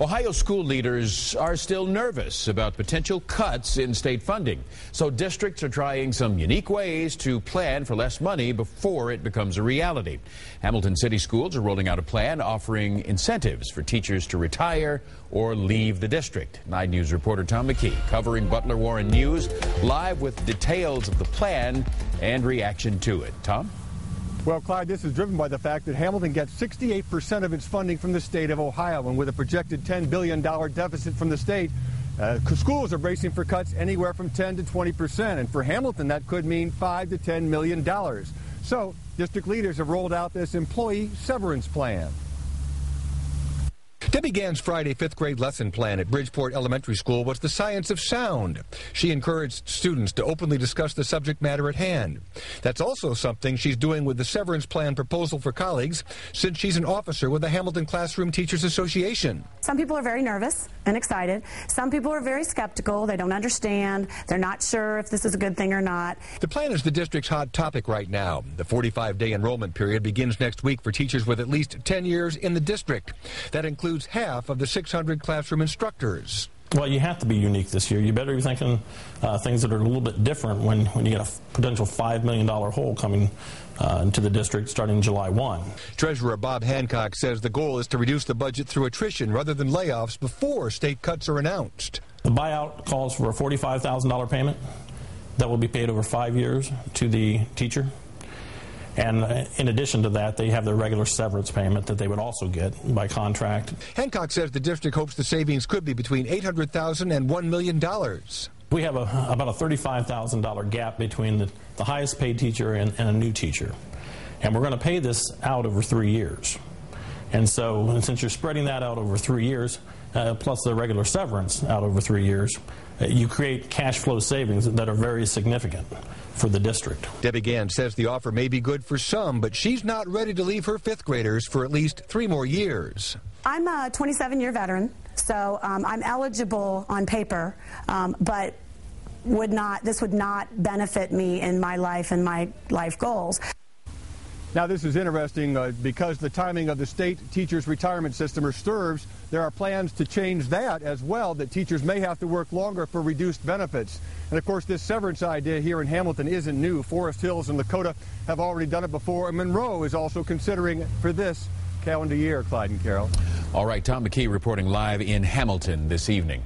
Ohio school leaders are still nervous about potential cuts in state funding. So districts are trying some unique ways to plan for less money before it becomes a reality. Hamilton City Schools are rolling out a plan offering incentives for teachers to retire or leave the district. 9 News reporter Tom McKee covering Butler Warren News live with details of the plan and reaction to it. Tom? Well, Clyde, this is driven by the fact that Hamilton gets 68% of its funding from the state of Ohio, and with a projected $10 billion deficit from the state, schools are bracing for cuts anywhere from 10 to 20%, and for Hamilton that could mean $5 to $10 million. So district leaders have rolled out this employee severance plan. Debbie Gann's Friday fifth grade lesson plan at Bridgeport Elementary School was the science of sound. She encouraged students to openly discuss the subject matter at hand. That's also something she's doing with the severance plan proposal for colleagues, since she's an officer with the Hamilton Classroom Teachers Association. Some people are very nervous and excited. Some people are very skeptical. They don't understand. They're not sure if this is a good thing or not. The plan is the district's hot topic right now. The 45-day enrollment period begins next week for teachers with at least 10 years in the district. That includes half of the 600 classroom instructors. Well, you have to be unique this year. You better be thinking things that are a little bit different when you get a potential $5 million hole coming into the district starting July 1. Treasurer Bob Hancock says the goal is to reduce the budget through attrition rather than layoffs before state cuts are announced. The buyout calls for a $45,000 payment that will be paid over 5 years to the teacher. And in addition to that, they have their regular severance payment that they would also get by contract. Hancock says the district hopes the savings could be between $800,000 and $1 million. We have about a $35,000 gap between the highest paid teacher and a new teacher. And we're going to pay this out over 3 years. And since you're spreading that out over 3 years, plus the regular severance out over 3 years, you create cash flow savings that are very significant for the district. Debbie Gann says the offer may be good for some, but she's not ready to leave her fifth graders for at least 3 more years. I'm a 27-year veteran, so I'm eligible on paper, but this would not benefit me in my life and my life goals. Now, this is interesting because the timing of the state teachers' retirement system or STRS, there are plans to change that as well, that teachers may have to work longer for reduced benefits. And, of course, this severance idea here in Hamilton isn't new. Forest Hills and Lakota have already done it before, and Monroe is also considering it for this calendar year, Clyde and Carol. All right, Tom McKee reporting live in Hamilton this evening.